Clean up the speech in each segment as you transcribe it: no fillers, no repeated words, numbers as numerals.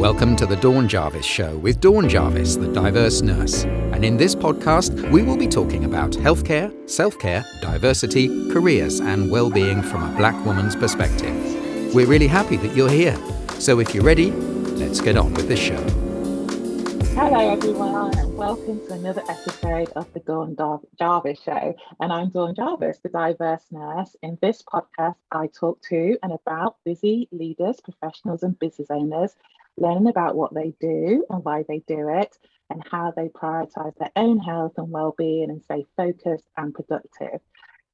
Welcome to the Dawn Jarvis Show with Dawn Jarvis, the diverse nurse. And in this podcast, we will be talking about healthcare, self-care, diversity, careers, and well-being from a Black woman's perspective. We're really happy that you're here. So if you're ready, let's get on with the show. Hello everyone, and welcome to another episode of the Dawn Jarvis Show. And I'm Dawn Jarvis, the diverse nurse. In this podcast, I talk to and about busy leaders, professionals, and business owners, learning about what they do and why they do it, and how they prioritize their own health and well-being and stay focused and productive.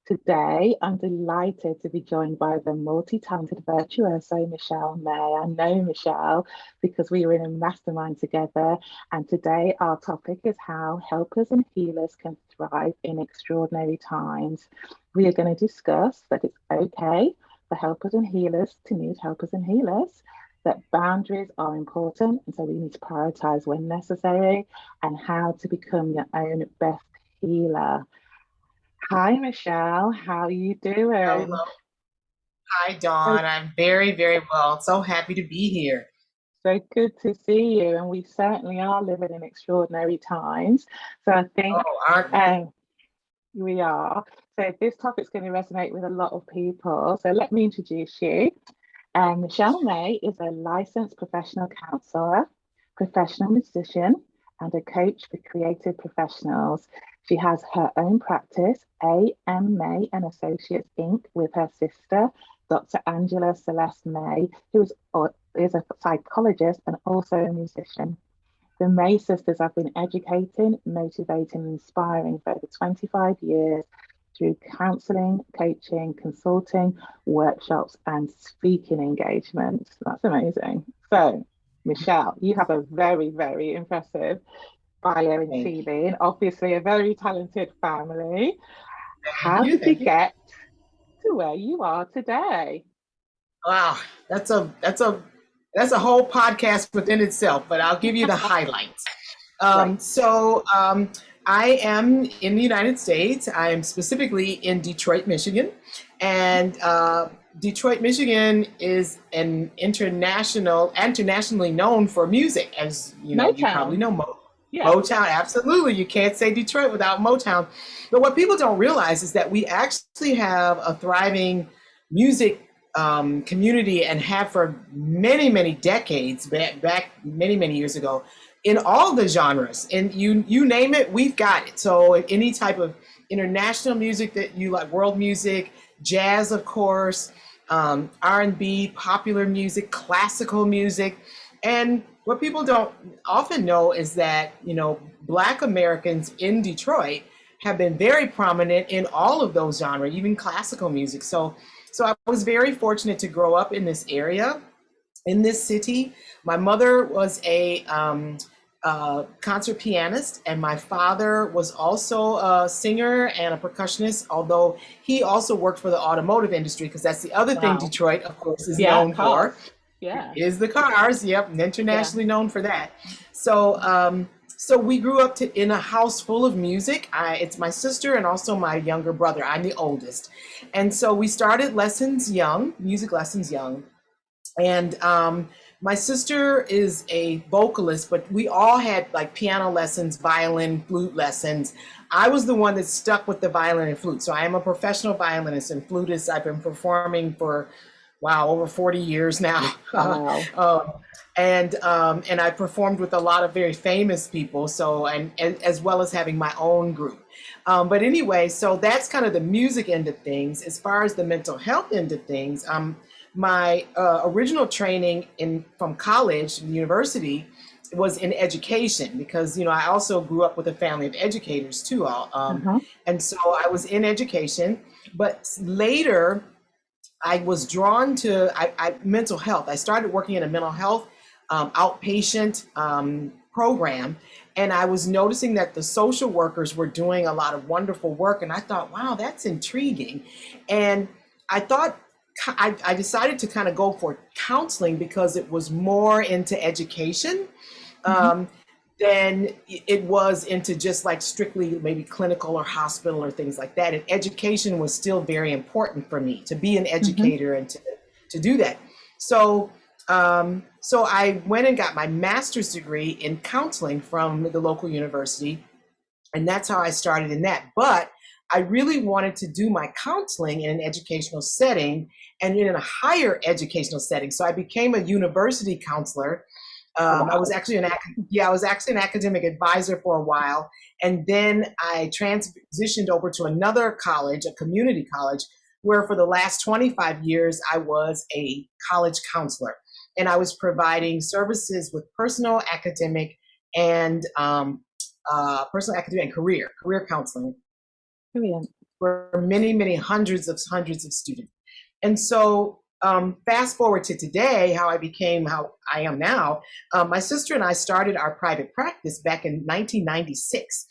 Today, I'm delighted to be joined by the multi-talented virtuoso Michelle May. I know Michelle because we were in a mastermind together, and today our topic is how helpers and healers can thrive in extraordinary times. We are going to discuss that it's okay for helpers and healers to need helpers and healers, that boundaries are important, and so we need to prioritize when necessary, and how to become your own best healer. Hi, Michelle. How are you doing? Hello. Hi, Dawn. I'm very, very well. So happy to be here. So good to see you. And we certainly are living in extraordinary times. So I think we are. So this topic's going to resonate with a lot of people. So let me introduce you. Michelle May is a licensed professional counselor, professional musician, and a coach for creative professionals. She has her own practice, A.M. May and Associates Inc., with her sister, Dr. Angela Celeste May, who is a psychologist and also a musician. The May sisters have been educating, motivating, and inspiring for over 25 years through counselling, coaching, consulting, workshops, and speaking engagements. That's amazing. So, Michelle, you have a very, very impressive bio and CV, and obviously a very talented family. How did you get to where you are today? Wow, that's a whole podcast within itself, but I'll give you the highlights. I am in the United States. I am specifically in Detroit, Michigan, and Detroit, Michigan is an internationally known for music, as you know. You probably know Motown, absolutely. You can't say Detroit without Motown. But what people don't realize is that we actually have a thriving music community, and have for many, many decades, back many, many years ago, in all the genres. And you name it, we've got it. So any type of international music that you like, world music, jazz, of course, R&B, popular music, classical music. And what people don't often know is that, Black Americans in Detroit have been very prominent in all of those genres, even classical music. So I was very fortunate to grow up in this area, in this city. My mother was a concert pianist, and my father was also a singer and a percussionist, although he also worked for the automotive industry, because that's the other thing Detroit, of course, is known for. Is the cars. Yep, and internationally known for that. So we grew up in a house full of music. It's my sister and also my younger brother. I'm the oldest. And so we started music lessons young. And my sister is a vocalist, but we all had like piano lessons, violin, flute lessons. I was the one that stuck with the violin and flute. So I am a professional violinist and flutist. I've been performing for over 40 years now. Wow. And I performed with a lot of very famous people. So, and as well as having my own group. But anyway, so that's kind of the music end of things. As far as the mental health end of things, my original training from college and university was in education, because, I also grew up with a family of educators too. And so I was in education, but later I was drawn to mental health. I started working in a mental health outpatient program, and I was noticing that the social workers were doing a lot of wonderful work, and I thought, wow, that's intriguing. And I thought, I decided to kind of go for counseling because it was more into education than it was into just like strictly maybe clinical or hospital or things like that. And education was still very important for me, to be an educator and to do that. So So I went and got my master's degree in counseling from the local university. And that's how I started in that. But I really wanted to do my counseling in an educational setting and in a higher educational setting. So I became a university counselor. Wow. I was actually an academic advisor for a while. And then I transitioned over to another college, a community college, where for the last 25 years, I was a college counselor. And I was providing services with personal, academic, and career counseling. Brilliant. For many hundreds of students. And so fast forward to today, how I became how I am now. My sister and I started our private practice back in 1996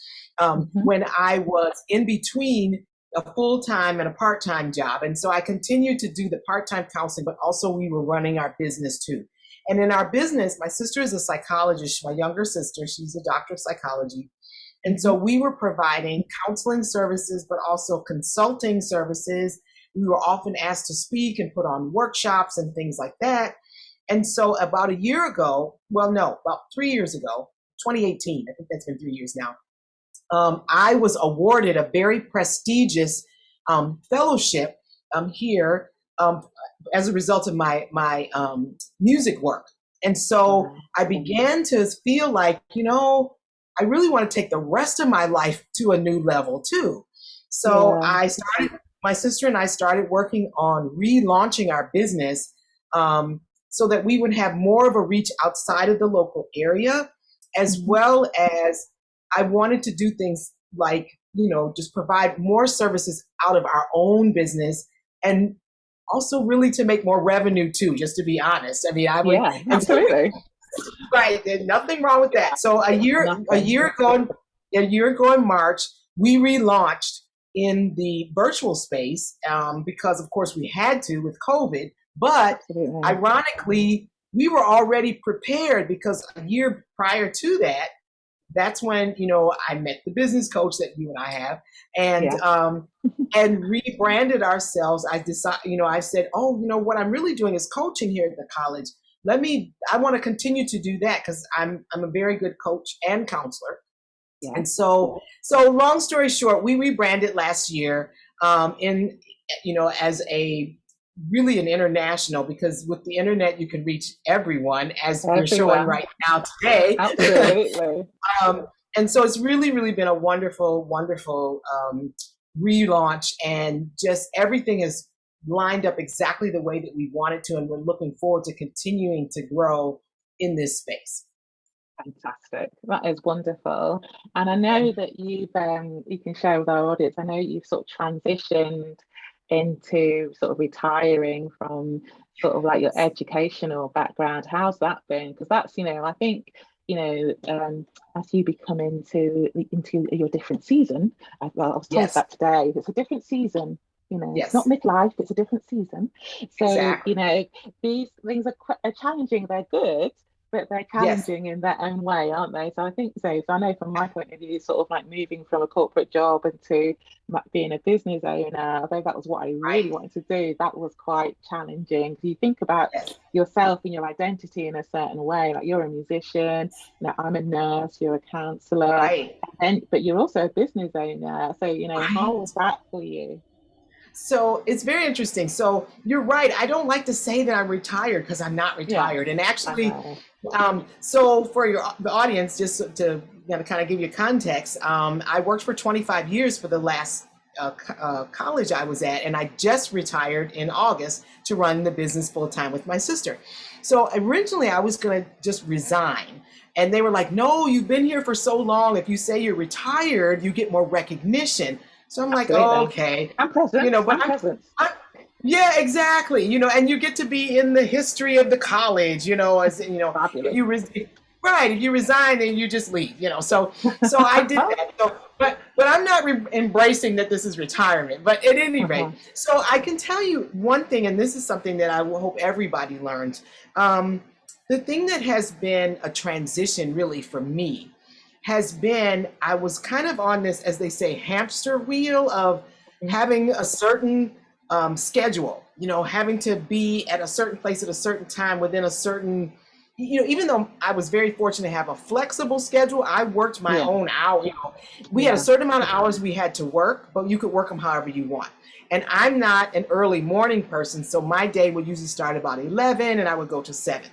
when I was in between a full-time and a part-time job. And so I continued to do the part-time counseling, but also we were running our business too. And in our business, my sister is a psychologist, my younger sister, she's a doctor of psychology. And so we were providing counseling services, but also consulting services. We were often asked to speak and put on workshops and things like that. And so about a year ago, about 3 years ago, 2018, I think that's been 3 years now, I was awarded a very prestigious fellowship here as a result of my music work. And so I began to feel like, I really want to take the rest of my life to a new level too. So my sister and I started working on relaunching our business so that we would have more of a reach outside of the local area, as well as I wanted to do things like, just provide more services out of our own business and also really to make more revenue too, just to be honest. I mean, absolutely. Right. There's nothing wrong with that. So a year ago in March, we relaunched in the virtual space because of course we had to with COVID, but ironically, we were already prepared because a year prior to that, that's when, I met the business coach that you and I have and rebranded ourselves. I decided, I said, what I'm really doing is coaching here at the college. I want to continue to do that because I'm a very good coach and counselor. Yeah. And so long story short, we rebranded last year as really an international, because with the internet, you can reach everyone as we're showing right now today. Absolutely. And so it's really, really been a wonderful relaunch, and just everything has lined up exactly the way that we wanted to. And we're looking forward to continuing to grow in this space. Fantastic. That is wonderful. And I know that you can share with our audience, I know you've sort of transitioned into sort of retiring from sort of like your educational background. How's that been? Because that's, I think, as you become into your different season, I was told that today, it's a different season. It's not midlife, it's a different season. So, these things are challenging, they're good, but they're challenging in their own way, aren't they? So I think so. So I know from my point of view, sort of like moving from a corporate job into being a business owner, although that was what I really wanted to do, that was quite challenging. Because you think about yourself and your identity in a certain way, like you're a musician, I'm a nurse, you're a counselor, but you're also a business owner. So, how was that for you? So it's very interesting. So you're right. I don't like to say that I'm retired because I'm not retired. And actually, so for the audience, just to kind of give you context, I worked for 25 years for the last college I was at, and I just retired in August to run the business full time with my sister. So originally I was going to just resign. And they were like, no, you've been here for so long. If you say you're retired, you get more recognition. So I'm like, okay. I'm present. But yeah, exactly. And you get to be in the history of the college, as if you resign, then you just leave, So I did that. So, but I'm not embracing that this is retirement. But at any rate, so I can tell you one thing, and this is something that I will hope everybody learns. The thing that has been a transition really for me has been, I was kind of on this, as they say, hamster wheel of having a certain schedule. having to be at a certain place at a certain time within a certain, even though I was very fortunate to have a flexible schedule, I worked my own hour. We had a certain amount of hours we had to work, but you could work them however you want. And I'm not an early morning person, so my day would usually start about 11 and I would go to 7.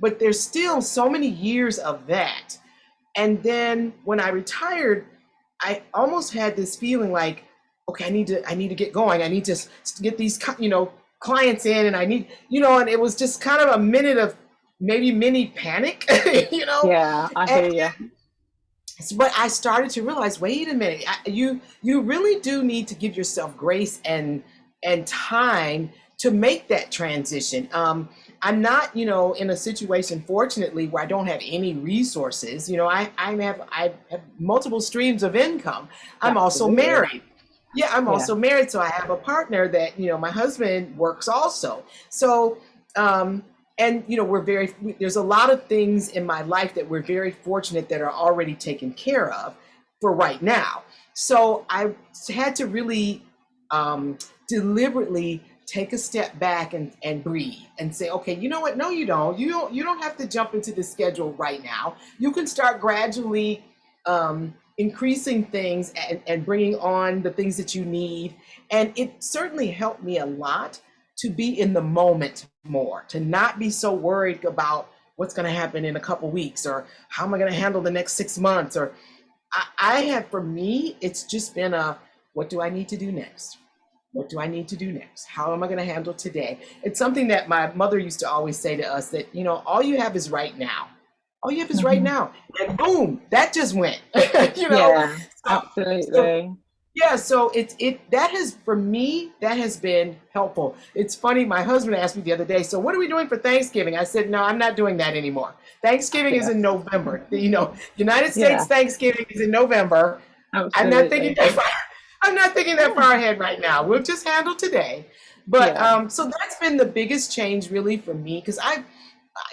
But there's still so many years of that. And then when I retired, I almost had this feeling like, okay, I need to get going. I need to get these, clients in, and I need, and it was just kind of a minute of maybe mini panic, Yeah, I hear you. But I started to realize, wait a minute, you really do need to give yourself grace and time to make that transition. I'm not, in a situation, fortunately, where I don't have any resources. I have multiple streams of income. I'm also married. Yeah, I'm also married, so I have a partner that, my husband works also. So, and there's a lot of things in my life that we're very fortunate that are already taken care of for right now. So I had to really deliberately take a step back and breathe and say, okay, you know what? No, you don't. You don't have to jump into the schedule right now. You can start gradually increasing things and bringing on the things that you need. And it certainly helped me a lot to be in the moment more, to not be so worried about what's going to happen in a couple weeks, or how am I going to handle the next 6 months? Or for me, it's just been what do I need to do next? What do I need to do next? How am I going to handle today? It's something that my mother used to always say to us, that, all you have is right now. All you have is right now. And boom, that just went, Yeah, absolutely. So that has been helpful. It's funny, my husband asked me the other day, so what are we doing for Thanksgiving? I said, no, I'm not doing that anymore. Thanksgiving is in November. United States Thanksgiving is in November. Absolutely. I'm not thinking that far ahead right now. We'll just handle today. But so that's been the biggest change really for me, because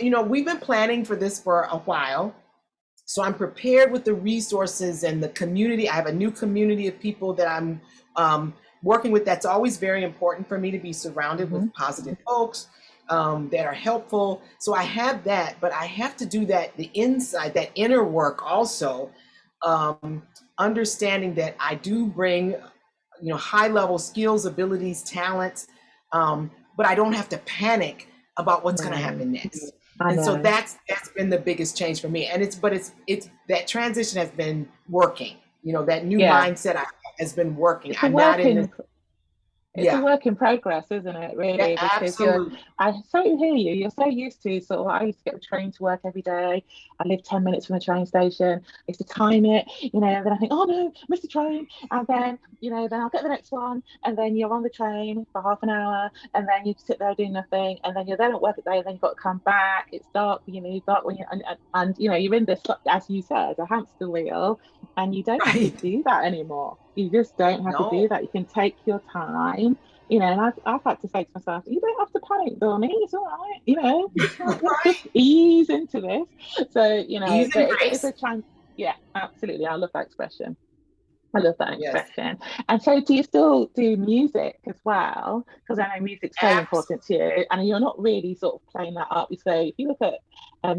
we've been planning for this for a while. So I'm prepared with the resources and the community. I have a new community of people that I'm working with. That's always very important for me, to be surrounded with positive folks that are helpful. So I have that, but I have to do that inner work also, understanding that I do bring, high level skills, abilities, talents, but I don't have to panic about what's going to happen next. And so that's been the biggest change for me. And it's that transition has been working. That new mindset has been working. It's a work in progress, isn't it, really? Yeah, absolutely. I so hear you. You're so used to I used to get the train to work every day. I live 10 minutes from the train station. I used to time it, and then I think, oh no, missed the train. And then, then I'll get the next one. And then you're on the train for half an hour, and then you sit there doing nothing. And then you're there at work at day, and then you've got to come back. It's dark, dark when you're in this, as you said, a hamster wheel, and you don't have to do that anymore. You just don't have to do that. You can take your time, and I've had to say to myself, you don't have to panic, Donnie, it's all right, just ease into this. So, it's a chance. Yeah, absolutely. I love that expression. Expression. And so do you still do music as well? Because I know music's so important to you, and you're not really sort of playing that up. So if you look at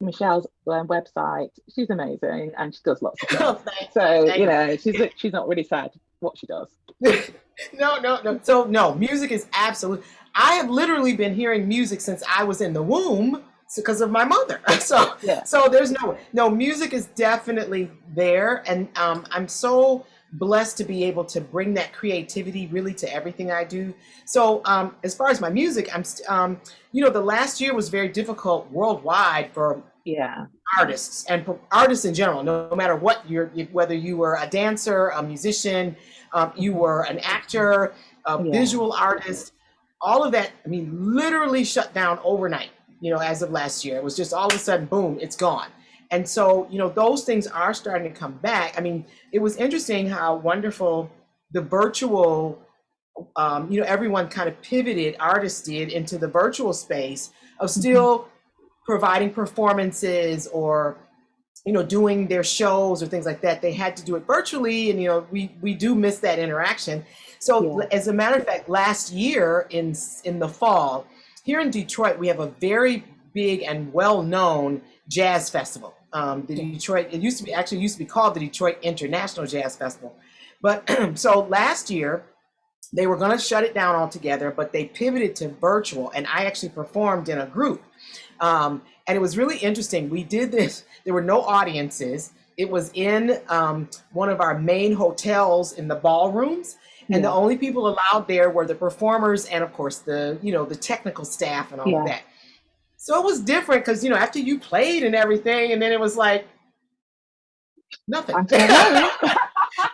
Michelle's website, she's amazing, and she does lots of things. So she's not really sad what she does. No. So no, music is absolute. I have literally been hearing music since I was in the womb because of my mother. So there's no music is definitely there, and I'm so blessed to be able to bring that creativity really to everything I do. So as far as my music, I'm the last year was very difficult worldwide for artists and for artists in general, no matter what whether you were a dancer, a musician, you were an actor, a visual artist, all of that, literally shut down overnight, as of last year. It was just all of a sudden, boom, it's gone. And so, those things are starting to come back. It was interesting how wonderful the virtual, everyone kind of pivoted, artists did, into the virtual space of still providing performances or doing their shows or things like that, they had to do it virtually. And, we do miss that interaction. So as a matter of fact, last year in the fall, here in Detroit, we have a very big and well-known jazz festival. Detroit, it used to be called the Detroit International Jazz Festival. But so last year, they were going to shut it down altogether, but they pivoted to virtual, and I actually performed in a group. And it was really interesting. We did this, there were no audiences. It was in one of our main hotels in the ballrooms. And the only people allowed there were the performers and, of course, the technical staff and all of that. So it was different because, after you played and everything, and then it was like nothing. Right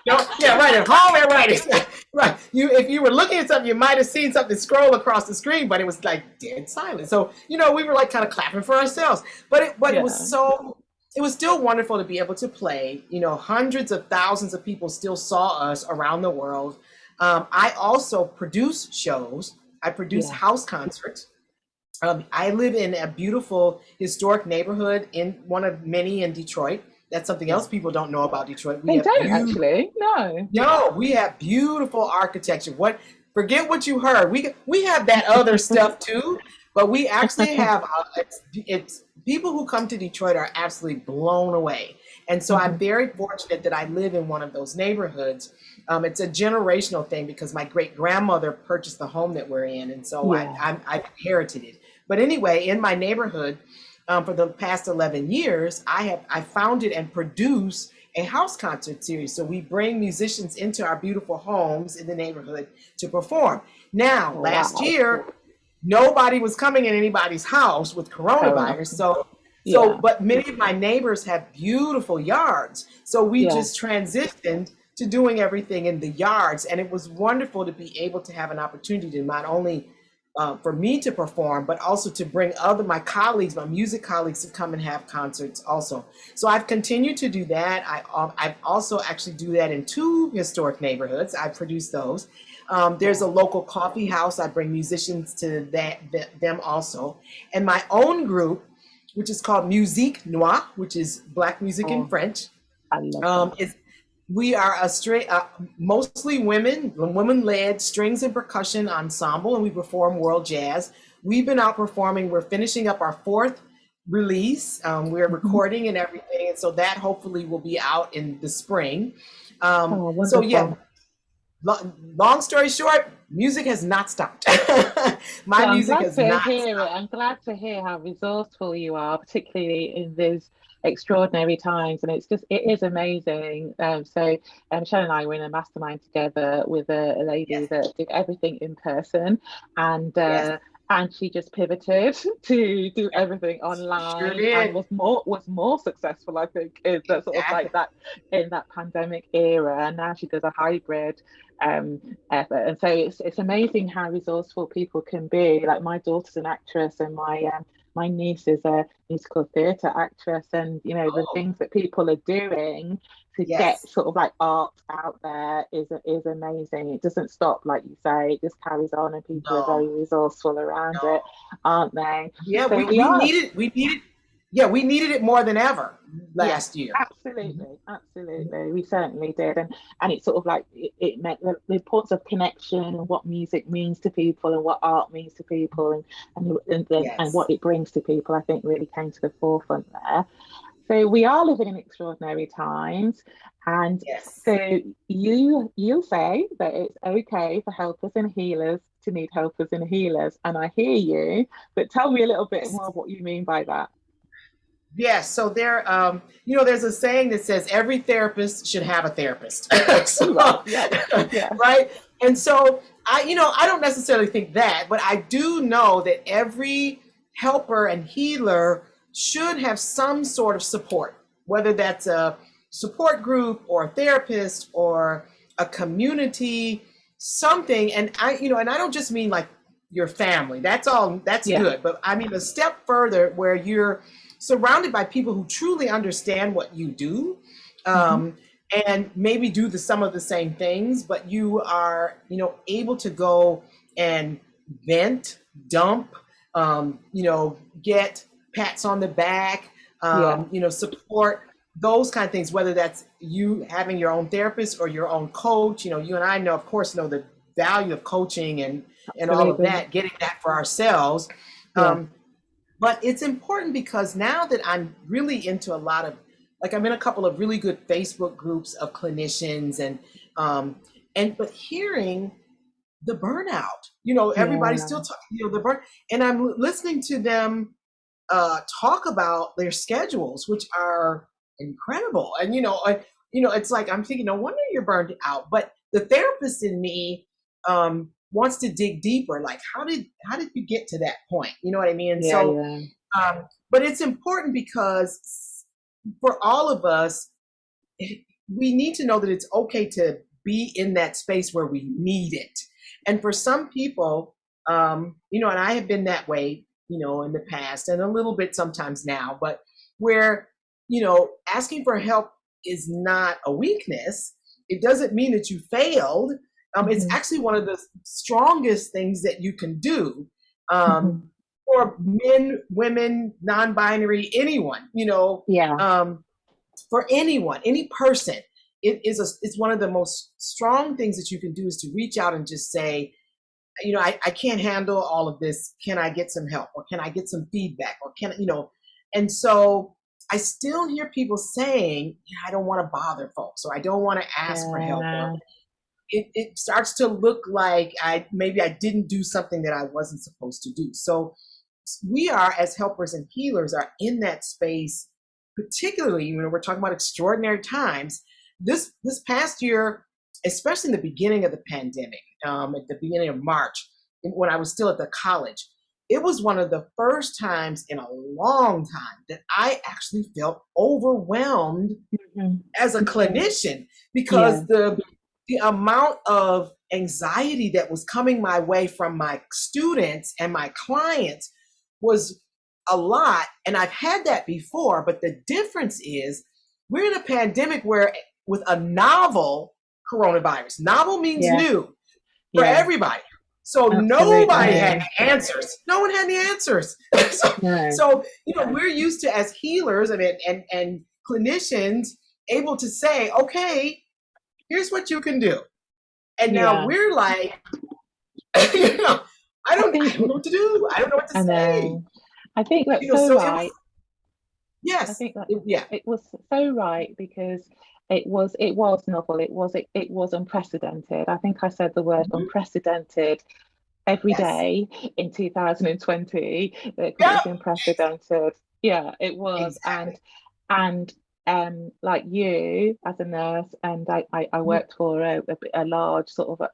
at home, right. Right. If you were looking at something, you might have seen something scroll across the screen, but it was like dead silent. So, we were like kind of clapping for ourselves. But it was still wonderful to be able to play. Hundreds of thousands of people still saw us around the world. I also produce shows. I produce house concerts. I live in a beautiful historic neighborhood, in one of many in Detroit. That's something else people don't know about Detroit. They don't actually. No, we have beautiful architecture. Forget what you heard. We have that other stuff too, but we actually have. It's people who come to Detroit are absolutely blown away, and so I'm very fortunate that I live in one of those neighborhoods. It's a generational thing because my great grandmother purchased the home that we're in, and so I inherited it. But anyway, in my neighborhood, for the past 11 years, I founded and produce a house concert series. So we bring musicians into our beautiful homes in the neighborhood to perform. Now, last year, nobody was coming in anybody's house with coronavirus. But many of my neighbors have beautiful yards. So we just transitioned to doing everything in the yards. And it was wonderful to be able to have an opportunity to not only for me to perform, but also to bring my colleagues, my music colleagues, to come and have concerts also. So I've continued to do that. I've also actually do that in 2 historic neighborhoods. I produce those. There's a local coffee house. I bring musicians to them also. And my own group, which is called Musique Noire, which is Black music in French. I love that. We are a mostly women-led strings and percussion ensemble, and we perform world jazz. We've been out performing. We're finishing up our 4th release. We're recording and everything, and so that hopefully will be out in the spring. So long story short, music has not stopped. Music has not stopped. I'm glad to hear how resourceful you are, particularly in these extraordinary times, and it is amazing. So Michelle and I were in a mastermind together with a lady that did everything in person, and she just pivoted to do everything online, and was more successful, I think, in that sort of like that in that pandemic era. And now she does a hybrid effort, and so it's amazing how resourceful people can be. Like, my daughter's an actress, and my niece is a musical theatre actress, and the things that people are doing to get sort of like art out there is amazing. It doesn't stop, like you say, it just carries on, and people are very resourceful around it, aren't they? Yeah, so we needed it more than ever last year. Absolutely, we certainly did, and it's sort of like it meant the importance of connection, and what music means to people, and what art means to people, and what it brings to people, I think really came to the forefront there. So we are living in extraordinary times, and so you say that it's okay for helpers and healers to need helpers and healers, and I hear you, but tell me a little bit more what you mean by that. Yes, so there's a saying that says every therapist should have a therapist. Right? And so I don't necessarily think that, but I do know that every helper and healer should have some sort of support, whether that's a support group or a therapist or a community, something. And I don't just mean like your family. That's good. But I mean a step further, where you're surrounded by people who truly understand what you do, and maybe do some of the same things, but you are, able to go and vent, dump, get pats on the back, support, those kind of things, whether that's you having your own therapist or your own coach. You know, you and I know, of course, know the value of coaching and all of Absolutely. that, getting that for ourselves. Yeah. But it's important because now that I'm really into a lot of, like, I'm in a couple of really good Facebook groups of clinicians but hearing the burnout, you know, everybody's still talking, you know, the burn, and I'm listening to them talk about their schedules, which are incredible. And it's like I'm thinking, no wonder you're burned out. But the therapist in me wants to dig deeper. Like, how did you get to that point? You know what I mean? And but it's important because for all of us, we need to know that it's okay to be in that space where we need it. And for some people, and I have been that way, in the past and a little bit sometimes now, but where, asking for help is not a weakness. It doesn't mean that you failed. It's actually one of the strongest things that you can do for men, women, non-binary, anyone, for anyone, any person. It's one of the most strong things that you can do is to reach out and just say, I can't handle all of this. Can I get some help? Or can I get some feedback? Or and so I still hear people saying, I don't want to bother folks, or I don't want to ask for help. Or it starts to look like maybe I didn't do something that I wasn't supposed to do. So we are, as helpers and healers, are in that space, particularly, we're talking about extraordinary times. This past year, especially in the beginning of the pandemic, at the beginning of March, when I was still at the college, it was one of the first times in a long time that I actually felt overwhelmed as a clinician, because the amount of anxiety that was coming my way from my students and my clients was a lot. And I've had that before, but the difference is we're in a pandemic where with a novel coronavirus, novel means new for everybody. So nobody had the answers. No one had the answers. So we're used to, as healers and clinicians, able to say, okay, here's what you can do. And now we're like, I don't know what to do. I don't know what to say. I think that's so right. Yes. I think that it was so right, because it was novel. It was unprecedented. I think I said the word unprecedented every day in 2020, because it was unprecedented. Yeah, it was. Exactly. And like you as a nurse, and I worked for a large sort of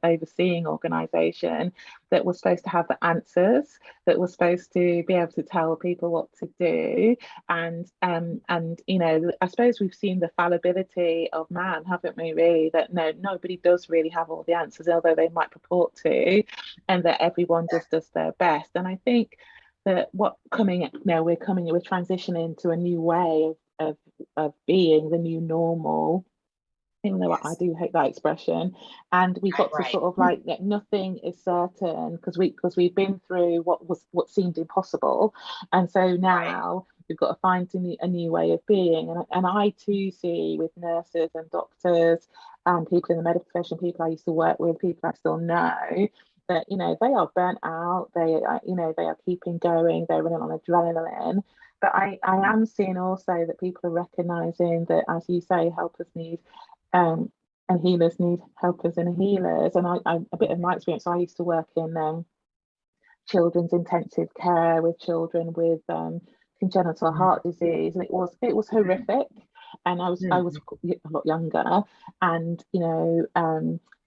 overseeing organization that was supposed to have the answers, that was supposed to be able to tell people what to do. And I suppose we've seen the fallibility of man, haven't we, really, that nobody does really have all the answers, although they might purport to, and that everyone just does their best. And I think that we're transitioning to a new way of being, the new normal, even though I do hate that expression. And we've got to sort of like, nothing is certain, because we've been through what seemed impossible, and so now we've got to find a new way of being. And I too see with nurses and doctors and people in the medical profession, people I used to work with, people I still know, that they are burnt out, they are keeping going, they're running on adrenaline. But I am seeing also that people are recognizing that, as you say, helpers need and healers need helpers and healers. And I a bit of my experience, I used to work in children's intensive care with children with congenital heart disease, and it was horrific. And I was a lot younger, and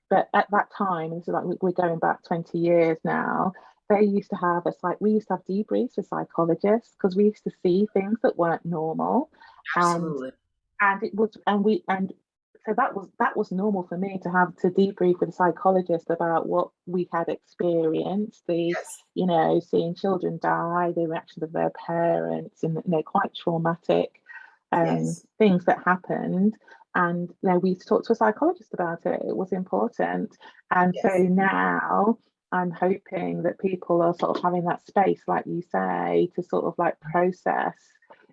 but at that time, this is like we're going back 20 years now, they used to have we used to have debriefs with psychologists, because we used to see things that weren't normal. Absolutely. And so that was normal for me to have to debrief with a psychologist about what we had experienced, seeing children die, the reactions of their parents, and quite traumatic things that happened. And we used to talk to a psychologist about it. It was important. And so now I'm hoping that people are sort of having that space, like you say, to sort of like process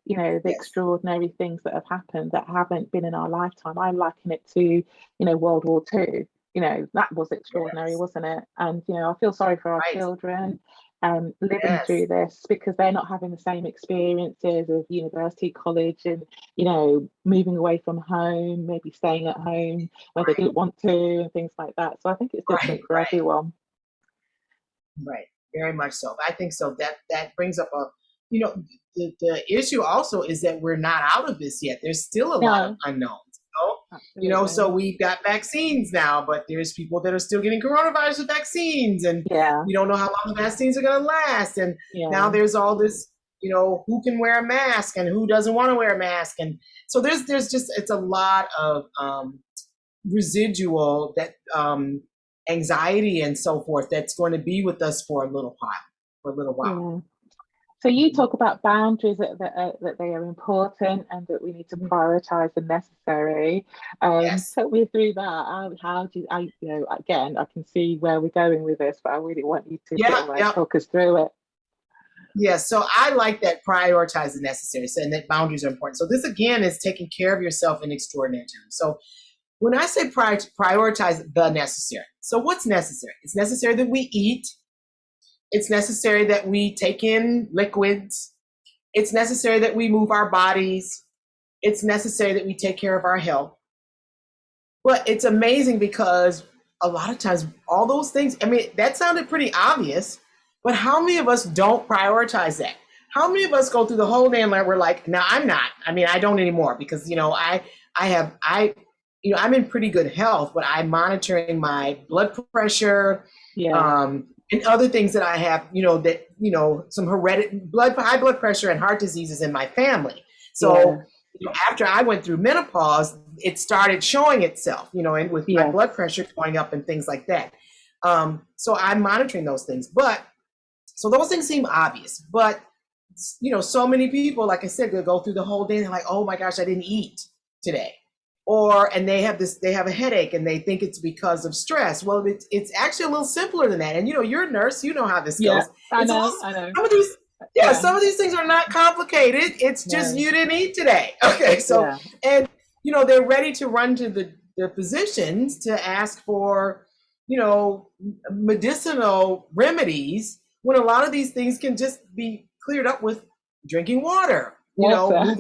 you know, the extraordinary things that have happened that haven't been in our lifetime. I liken it to, you know, World War II. You know, that was extraordinary, wasn't it? And, you know, I feel sorry for our children living through this, because they're not having the same experiences of university, college, and, you know, moving away from home, maybe staying at home where they didn't want to, and things like that. So I think it's different for everyone. Right, very much so. I think so. That brings up a, you know, the issue also is that we're not out of this yet. There's still a lot of unknowns. You know, so we've got vaccines now, but there's people that are still getting coronavirus with vaccines, and we don't know how long the vaccines are going to last. And now there's all this, you know, who can wear a mask and who doesn't want to wear a mask. And so there's just, it's a lot of residual that anxiety and so forth that's going to be with us for a little while. So you talk about boundaries that they are important and that we need to prioritize the necessary. Talk me through that. How do you know, again, I can see where we're going with this, but I really want you to talk us through it. Yes, so I like that, prioritize the necessary, and that boundaries are important. So this again is taking care of yourself in extraordinary times. So when I say prioritize the necessary, so what's necessary? It's necessary that we eat. It's necessary that we take in liquids. It's necessary that we move our bodies. It's necessary that we take care of our health. But it's amazing because a lot of times all those things, I mean, that sounded pretty obvious, but how many of us don't prioritize that? How many of us go through the whole day and we're like, no, I'm not. I mean, I don't anymore, because, you know, I'm in pretty good health, but I'm monitoring my blood pressure, and other things that I have, you know, that, you know, some hereditary high blood pressure and heart diseases in my family. So you know, after I went through menopause, it started showing itself, you know, and with my blood pressure going up and things like that. So I'm monitoring those things, so those things seem obvious, but, you know, so many people, like I said, they go through the whole day and they're like, oh my gosh, I didn't eat today. And they have a headache and they think it's because of stress. Well, it's actually a little simpler than that. And, you know, you're a nurse, you know how this goes. I know. Some of these things are not complicated. It's just you didn't eat today. Okay. So, and, you know, they're ready to run to the physicians to ask for, you know, medicinal remedies, when a lot of these things can just be cleared up with drinking water, you know,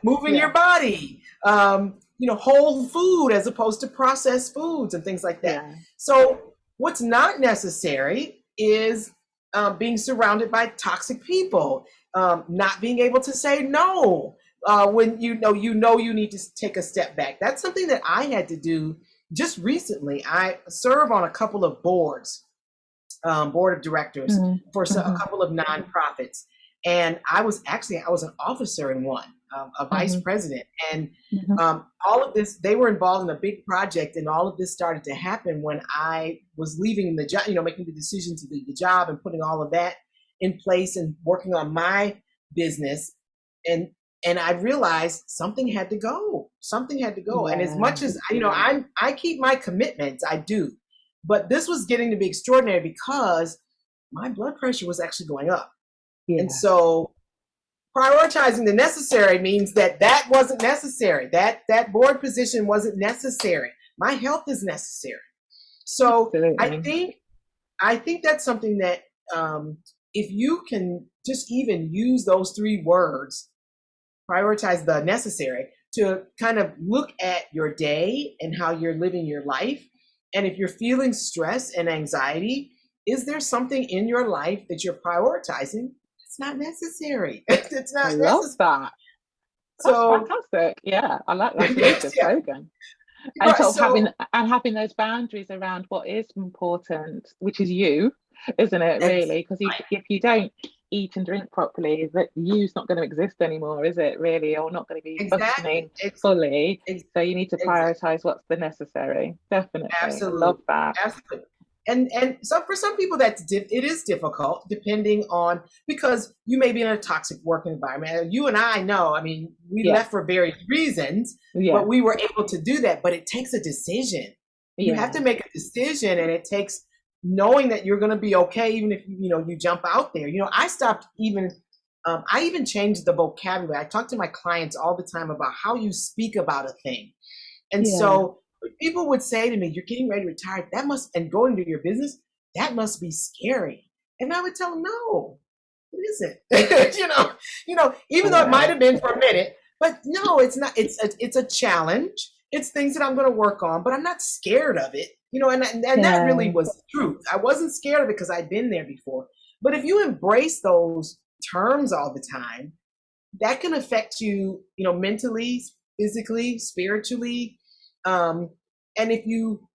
moving your body, you know, whole food as opposed to processed foods and things like that. So what's not necessary is being surrounded by toxic people, not being able to say no when you know you need to take a step back. That's something that I had to do just recently. I serve on a couple of boards, board of directors for a couple of nonprofits. And I was an officer in one, a vice president. And all of this, they were involved in a big project. And all of this started to happen when I was leaving the job, you know, making the decision to leave the job and putting all of that in place and working on my business. And I realized something had to go. And as much as, you know, I keep my commitments, I do. But this was getting to be extraordinary because my blood pressure was actually going up. And so prioritizing the necessary means that wasn't necessary. That board position wasn't necessary. My health is necessary. So I think that's something that if you can just even use those three words, prioritize the necessary, to kind of look at your day and how you're living your life. And if you're feeling stress and anxiety, is there something in your life that you're prioritizing? It's not necessary. It's not necessary. I love that. So that's fantastic. Yeah, I like that. It's a slogan. And sort of having those boundaries around what is important, which is you, isn't it? Really, because if you don't eat and drink properly, that you's not going to exist anymore, is it? Really, or not going to be functioning fully. So you need to prioritize what's the necessary. Definitely, absolutely. I love that. Absolutely. And so for some people it is difficult, depending on, because you may be in a toxic work environment. You and I know, I mean, we left for various reasons, but we were able to do that. But it takes a decision. You have to make a decision, and it takes knowing that you're going to be okay, even if you jump out there. You know, I stopped even I even changed the vocabulary. I talk to my clients all the time about how you speak about a thing. And so people would say to me, you're getting ready to retire, and going to your business, that must be scary. And I would tell them, no, it isn't. Even though it might have been for a minute, but no, it's not. It's a challenge. It's things that I'm going to work on, but I'm not scared of it. And that really was the truth. I wasn't scared of it because I'd been there before. But if you embrace those terms all the time, that can affect you, mentally, physically, spiritually. And if you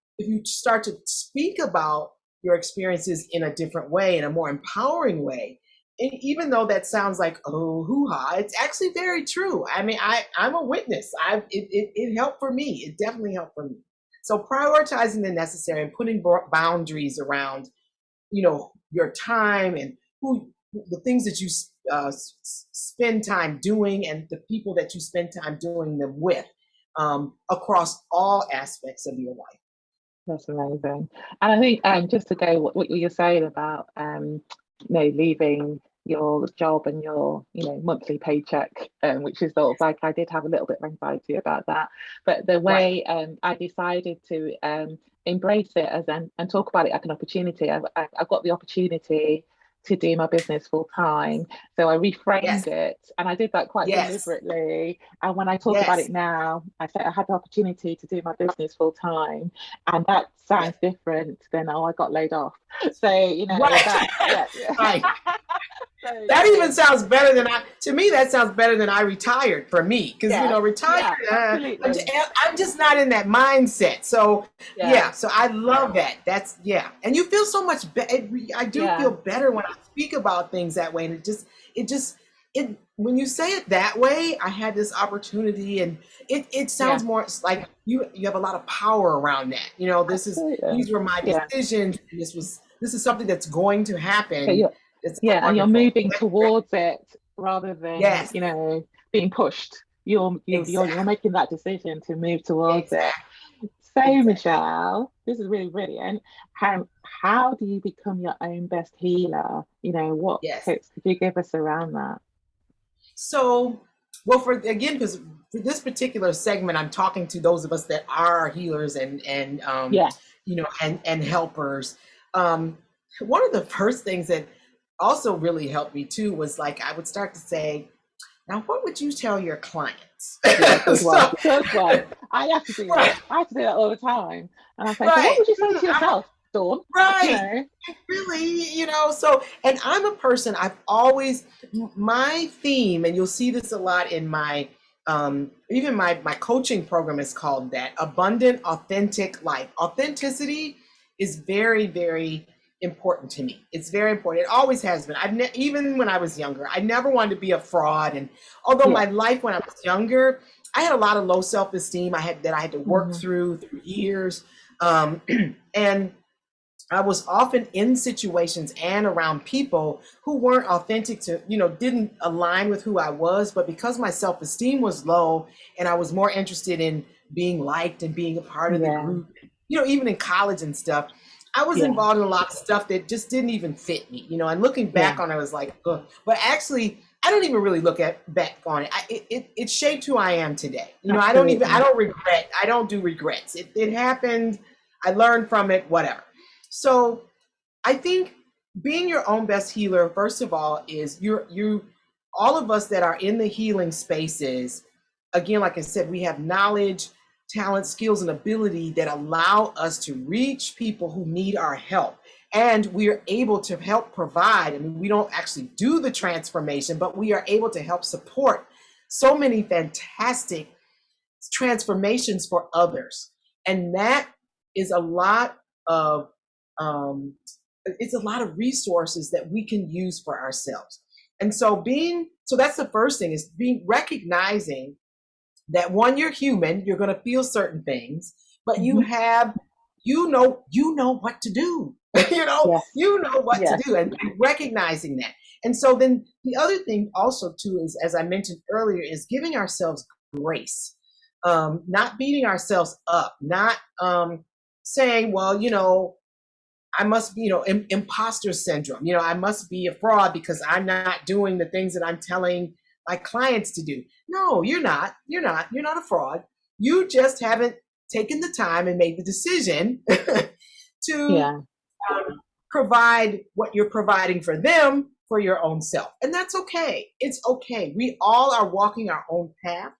start to speak about your experiences in a different way, in a more empowering way, and even though that sounds like, oh, hoo-ha, it's actually very true. I mean, I'm a witness. It helped for me. It definitely helped for me. So prioritizing the necessary and putting boundaries around, your time and the things that you spend time doing and the people that you spend time doing them with, across all aspects of your life. That's amazing. And I think just to go what you're saying about leaving your job and your monthly paycheck, which is sort of like, I did have a little bit of anxiety about that, but the way I decided to embrace it and talk about it like an opportunity. I've got the opportunity to do my business full time, so I reframed it, and I did that quite deliberately. And when I talk about it now, I say I had the opportunity to do my business full time, and that sounds different than, oh, I got laid off. So Right. That even sounds better than to me, that sounds better than I retired for me. Because, retired, I'm just not in that mindset. So, so I love that. That's, and you feel so much better. I do feel better when I speak about things that way. And it when you say it that way, I had this opportunity, and it sounds more like you have a lot of power around that. These were my decisions. And this is something that's going to happen. And you're moving towards it rather than being pushed. You're making that decision to move towards it. So Michelle, this is really brilliant. How do you become your own best healer? What tips could you give us around that? So, because for this particular segment, I'm talking to those of us that are healers and helpers. One of the first things that also really helped me too was, like, I would start to say, now what would you tell your clients? Good one. I have to do that. I have to do that all the time. And I say, so what would you say to yourself, Dawn? Right. Really, so, and I'm a person, I've always, my theme, and you'll see this a lot in my, even my coaching program is called that, abundant, authentic life. Authenticity is very, very important to me. It's very important. It always has been. Even when I was younger, I never wanted to be a fraud. And although my life when I was younger, I had a lot of low self-esteem that I had to work through years. And I was often in situations and around people who weren't authentic to, didn't align with who I was. But because my self-esteem was low and I was more interested in being liked and being a part of the group, even in college and stuff, I was involved in a lot of stuff that just didn't even fit me, and looking back on it, I was like, ugh. But actually, I don't even really look back on it. It shaped who I am today. I don't regret. I don't do regrets. It happened. I learned from it, whatever. So I think being your own best healer, first of all, is all of us that are in the healing spaces, again, like I said, we have knowledge, talent, skills, and ability that allow us to reach people who need our help. And we are able to help provide. I mean, we don't actually do the transformation, but we are able to help support so many fantastic transformations for others. And that is a lot of, it's a lot of resources that we can use for ourselves. And so that's the first thing, is recognizing that, one, you're human, you're going to feel certain things, but you know what to do. You know what to do, and recognizing that. And so then the other thing also too is, as I mentioned earlier, is giving ourselves grace, not beating ourselves up, not saying, well, I must be, imposter syndrome. I must be a fraud because I'm not doing the things that I'm telling my clients to do. No, you're not. You're not a fraud. You just haven't taken the time and made the decision to provide what you're providing for them for your own self. And that's okay. It's okay. We all are walking our own path.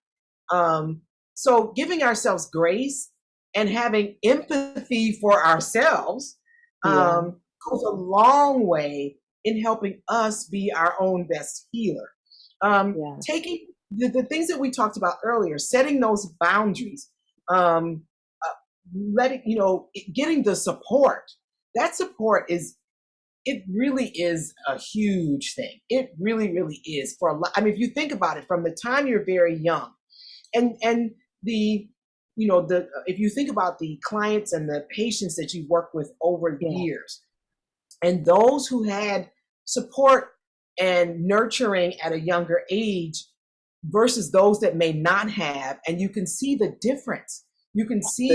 So giving ourselves grace and having empathy for ourselves goes a long way in helping us be our own best healer. Taking the things that we talked about earlier, setting those boundaries, getting the support. That support it really is a huge thing. It really, really is for a lot. I mean, if you think about it, from the time you're very young, and if you think about the clients and the patients that you work with over the years, and those who had support and nurturing at a younger age versus those that may not have, and you can see the difference. You can see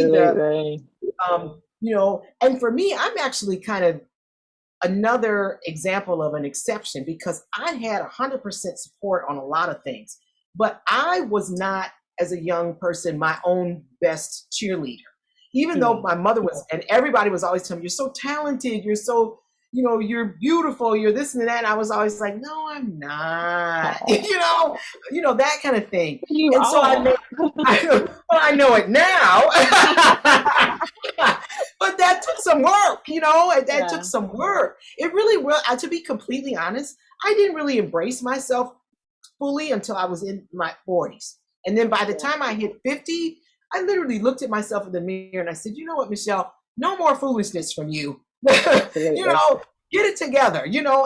and for me, I'm actually kind of another example of an exception because I had 100% support on a lot of things, but I was not, as a young person, my own best cheerleader. Even though my mother was, and everybody was always telling me, you're so talented, you're so, you're beautiful, you're this and that. And I was always like, no, I'm not, that kind of thing. So I know it now, but that took some work, that took some work. It really will. To be completely honest, I didn't really embrace myself fully until I was in my 40s. And then by the time I hit 50, I literally looked at myself in the mirror and I said, you know what, Michelle, no more foolishness from you. Get it together,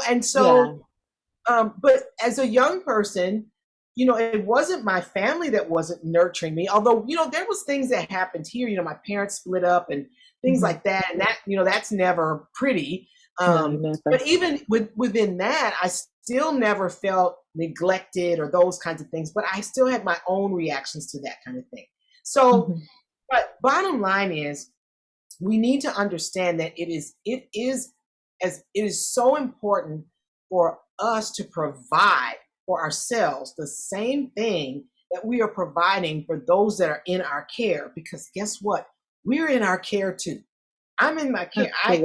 and so, but as a young person, it wasn't my family that wasn't nurturing me, although, there was things that happened here, my parents split up and things like that. And that, that's never pretty. But even within that, I still never felt neglected or those kinds of things, but I still had my own reactions to that kind of thing. So, but bottom line is, we need to understand that it is so important for us to provide for ourselves the same thing that we are providing for those that are in our care, because guess what? We're in our care too. I'm in my care. I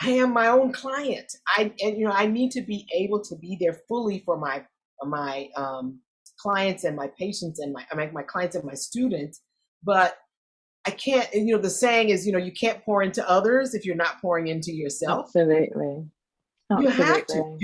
am my own client. I need to be able to be there fully for my clients and my patients and my clients and my students, but I can't, the saying is, you can't pour into others if you're not pouring into yourself. Absolutely. You have to,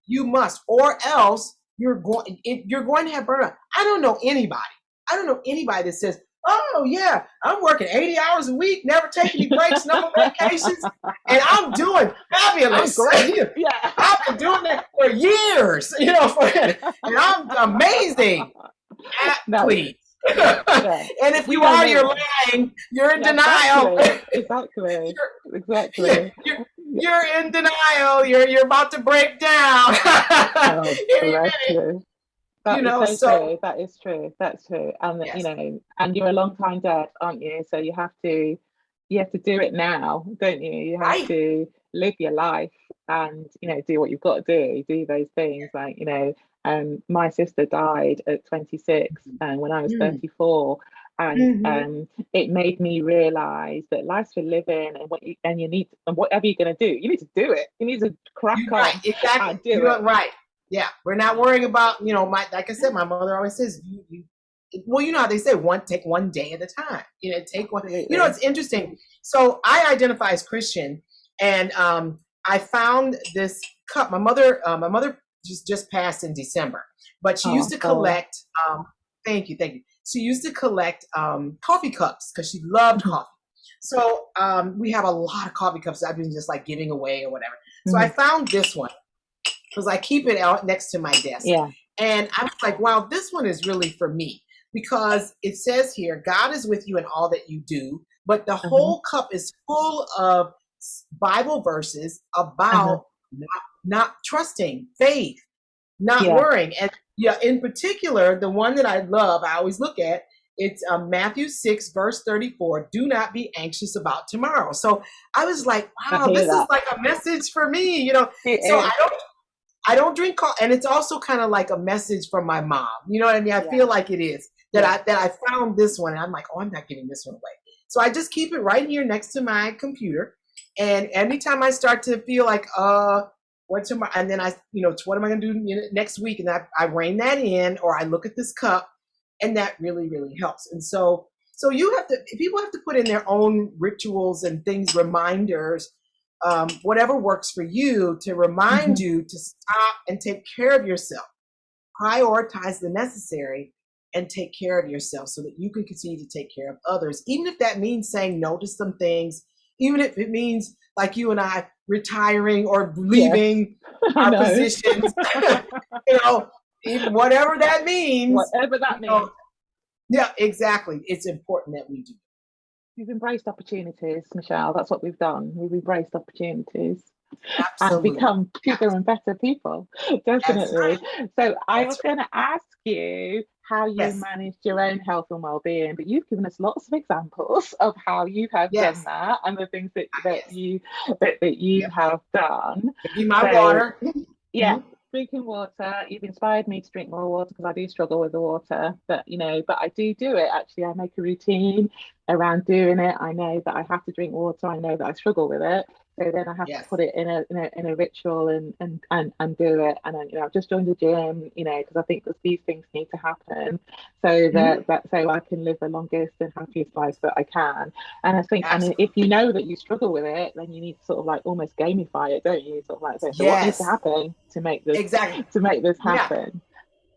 you must, or else you're going to have burnout. I don't know anybody that says, oh yeah, I'm working 80 hours a week, never taking any breaks, no vacations, and I'm doing fabulous. I've been doing that for years, and I'm amazing. Please. And if you are, you're lying. You're in denial. Exactly. You're in denial. You're about to break down. True. That is true. That's true. And and you're a long time dad, aren't you? So you have to do it now, don't you? You have to live your life and do what you've got to do those things. Like, my sister died at 26 and when I was 34, and it made me realize that life's for living, and you need, and whatever you're going to do, you need to do it. You need to crack on. Right, exactly. And do it. Right. Yeah, we're not worrying about, like I said, my mother always says, well, you know how they say, take one day at a time. Take one. It's interesting. So I identify as Christian, and I found this cup. My mother just passed in December, but she used to collect. Thank you. She used to collect coffee cups because she loved coffee. So we have a lot of coffee cups that I've been just like giving away or whatever. So I found this one because I keep it out next to my desk. Yeah. And I was like, wow, this one is really for me, because it says here, God is with you in all that you do, but the whole cup is full of Bible verses about not trusting, faith, not worrying. And in particular, the one that I love, I always look at, It's Matthew 6, verse 34. Do not be anxious about tomorrow. So I was like, wow, this is like a message for me, you know. So I don't drink coffee, and it's also kind of like a message from my mom. You know what I mean? I feel like it is that I found this one, and I'm like, oh, I'm not giving this one away. So I just keep it right here next to my computer, and anytime I start to feel like, what tomorrow, and then what am I going to do next week? And I rein that in, or I look at this cup, and that really, really helps. And so people have to put in their own rituals and things, reminders, whatever works for you to remind you to stop and take care of yourself, prioritize the necessary, and take care of yourself so that you can continue to take care of others. Even if that means saying no to some things, even if it means like you and I retiring or leaving our positions, whatever that means. Whatever that means. Yeah, exactly. It's important that we do. We've embraced opportunities, Michelle. That's what we've done. We've embraced opportunities. Absolutely. And become bigger and better people. Definitely. Right. So I was going to ask you how you managed your own health and well-being, but you've given us lots of examples of how you have done that and the things that you have done. My water. Yeah. Drinking water. You've inspired me to drink more water because I do struggle with the water, but I do it. Actually, I make a routine around doing it. I know that I have to drink water. I know that I struggle with it. So then I have to put it in a ritual and do it. And then, I've just joined the gym, because I think that these things need to happen so that so I can live the longest and happiest life that I can. And I think, and if you know that you struggle with it, then you need to sort of like almost gamify it, don't you? Sort of like, so what needs to happen to make this happen?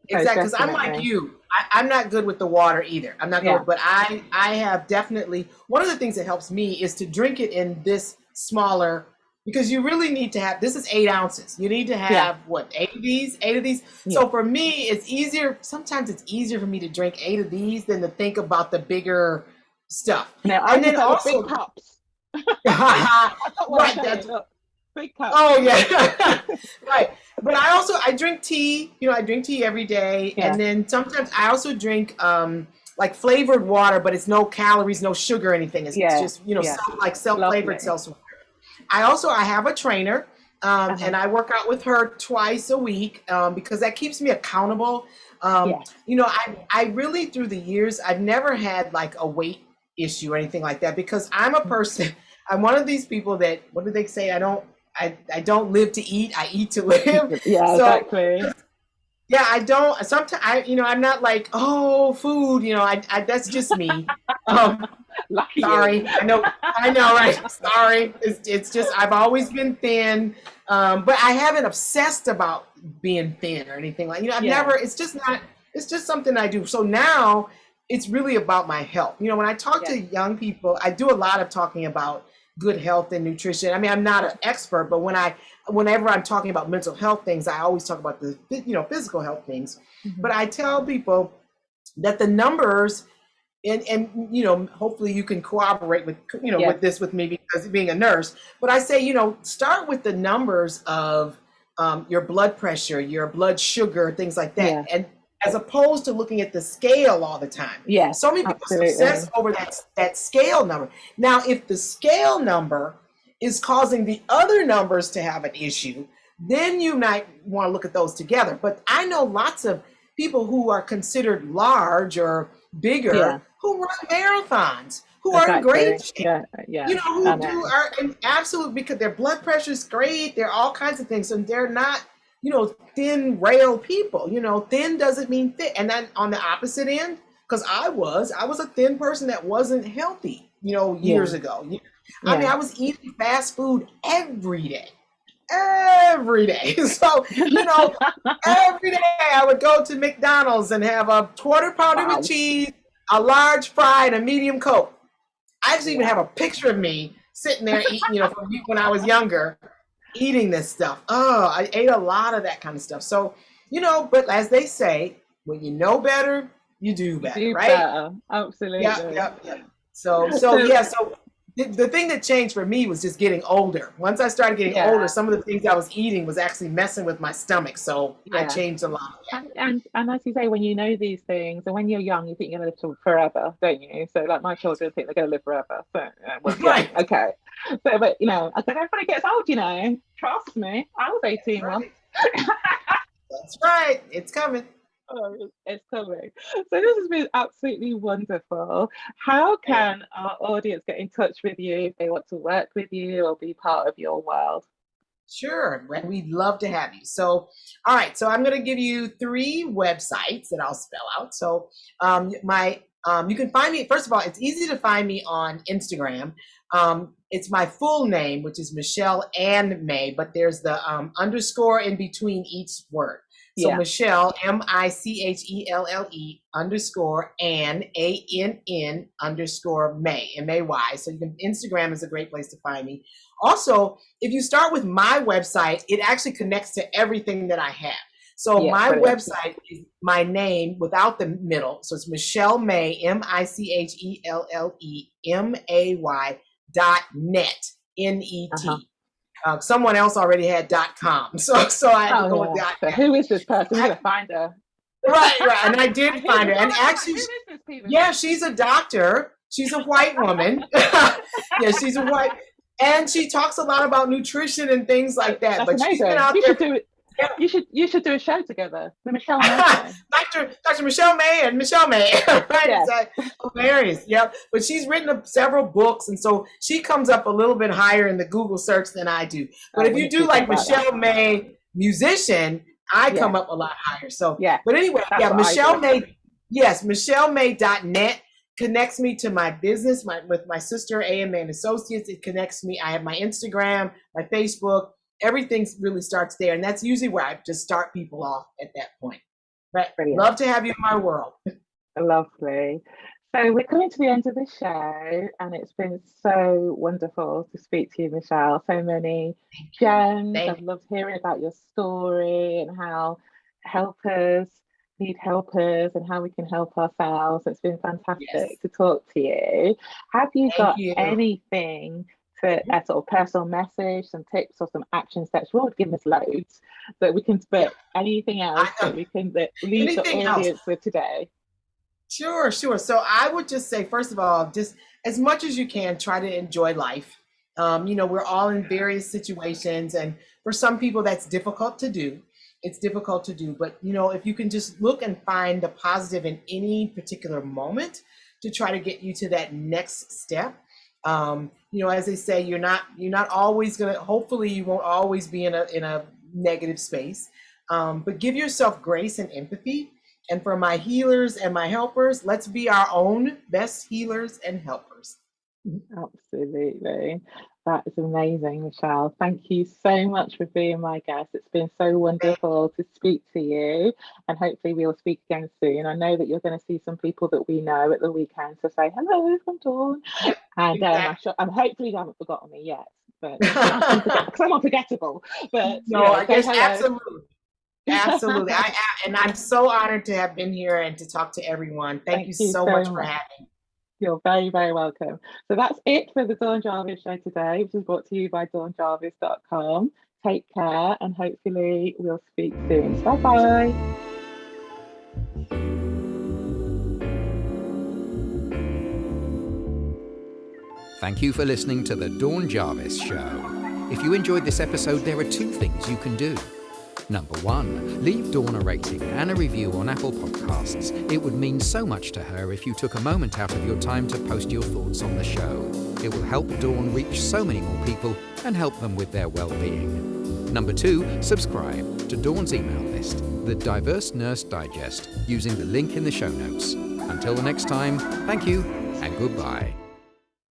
Exactly, because I'm like you. I'm not good with the water either. I'm not good, but I have definitely, one of the things that helps me is to drink it in this smaller, because you really need to have, this is 8 ounces. You need to have what, 8 of these? So for me, it's easier. Sometimes it's easier for me to drink 8 of these than to think about the bigger stuff. Now, and then also big cups. Right, that's big cups. Oh yeah, right. But I drink tea. I drink tea every day, and then sometimes I also drink like flavored water, but it's no calories, no sugar, or anything. It's just like self-flavored seltzer. I have a trainer, and I work out with her twice a week because that keeps me accountable. I really, through the years, I've never had like a weight issue or anything like that, because I'm a person. I'm one of these people that, what do they say? I don't live to eat. I eat to live. Exactly. Yeah, I don't. Sometimes I'm not like, oh, food. That's just me. Sorry, I know, right? Sorry, it's just I've always been thin, but I haven't obsessed about being thin or anything like. I've never. It's just not. It's just something I do. So now it's really about my health. When I talk to young people, I do a lot of talking about good health and nutrition. I mean, I'm not an expert, but whenever I'm talking about mental health things, I always talk about the physical health things. But I tell people that the numbers, and hopefully you can cooperate with with this with me, because being a nurse. But I say start with the numbers of your blood pressure, your blood sugar, things like that, and as opposed to looking at the scale all the time. Yeah, so many people obsess over that scale number. Now, if the scale number is causing the other numbers to have an issue, then you might want to look at those together. But I know lots of people who are considered large or bigger who run marathons, who are in great shape, who are in absolute, because their blood pressure is great. There are all kinds of things, and they're not thin rail people. Thin doesn't mean fit. And then on the opposite end, because I was a thin person that wasn't healthy, years ago. I mean, I was eating fast food every day. So, every day I would go to McDonald's and have a quarter pounder with cheese, a large fry, and a medium Coke. I actually even have a picture of me sitting there eating, from when I was younger, eating this stuff. Oh, I ate a lot of that kind of stuff. So, but as they say, when you know better, you do better, right? Absolutely. Yeah. So the thing that changed for me was just getting older. Once I started getting older, some of the things I was eating was actually messing with my stomach. So I changed a lot. And as you say, when you know these things, and when you're young, you think you're going to live forever, don't you? So like my children think they're going to live forever. So right. Okay. So, but I said everybody gets old. Trust me. I was 18 once. That's right. It's coming. Oh, it's coming. So this has been absolutely wonderful. How can our audience get in touch with you if they want to work with you or be part of your world? Sure, we'd love to have you. So, all right. So I'm going to give you 3 websites that I'll spell out. So you can find me. First of all, it's easy to find me on Instagram. It's my full name, which is Michelle Ann May, but there's the underscore in between each word. So Michelle, MICHELLE underscore Ann, ANN underscore May, MAY. So Instagram is a great place to find me. Also, if you start with my website, it actually connects to everything that I have. So my website is my name without the middle. So it's Michelle May, MICHELLEMAY.net, NET. Someone else already had .com, so I had to go with .net. So who is this person? I'm gonna find her. Right, and I did find her, and actually, she's a doctor. She's a white woman. She's a white, and she talks a lot about nutrition and things like that. That's but amazing. She's been out you there. Should do it. Yeah. You should do a show together, the Michelle May. Dr. Michelle May and Michelle May, right? Yes. It's hilarious. Yep. But she's written several books, and so she comes up a little bit higher in the Google search than I do. But if you do like Michelle May musician, I come up a lot higher. So But anyway, Michelle May. Yes, MichelleMay.net connects me to my business, with my sister AMA and Associates. It connects me. I have my Instagram, my Facebook. Everything really starts there, and that's usually where I just start people off at that point. But love to have you in my world. Lovely. So we're coming to the end of the show, and it's been so wonderful to speak to you, Michelle. So many gems. I've loved hearing about your story and how helpers need helpers and how we can help ourselves. It's been fantastic to talk to you. Have you got anything for a sort of personal message, some tips or some action steps? Well, give us loads, but we can put anything else that we can leave the audience with today. Sure. So I would just say, first of all, just as much as you can, try to enjoy life. We're all in various situations, and for some people that's difficult to do. It's difficult to do, but if you can just look and find the positive in any particular moment to try to get you to that next step. As they say, you're not always gonna. Hopefully, you won't always be in a negative space. But give yourself grace and empathy. And for my healers and my helpers, let's be our own best healers and helpers. Absolutely. That is amazing, Michelle. Thank you so much for being my guest. It's been so wonderful to speak to you, and hopefully we'll speak again soon. I know that you're going to see some people that we know at the weekend to say hello from Dawn. And hopefully you haven't forgotten me yet, but because I'm unforgettable. But no, I guess absolutely. Absolutely. I'm so honored to have been here and to talk to everyone. Thank you so much for having me. You're very, very welcome. So that's it for the Dawn Jarvis show today, which is brought to you by dawnjarvis.com. Take care, and hopefully we'll speak soon. Bye-bye. Thank you for listening to the Dawn Jarvis show. If you enjoyed this episode, there are 2 things you can do. Number 1, leave Dawn a rating and a review on Apple Podcasts. It would mean so much to her if you took a moment out of your time to post your thoughts on the show. It will help Dawn reach so many more people and help them with their well-being. Number 2, subscribe to Dawn's email list, The Diverse Nurse Digest, using the link in the show notes. Until the next time, thank you and goodbye.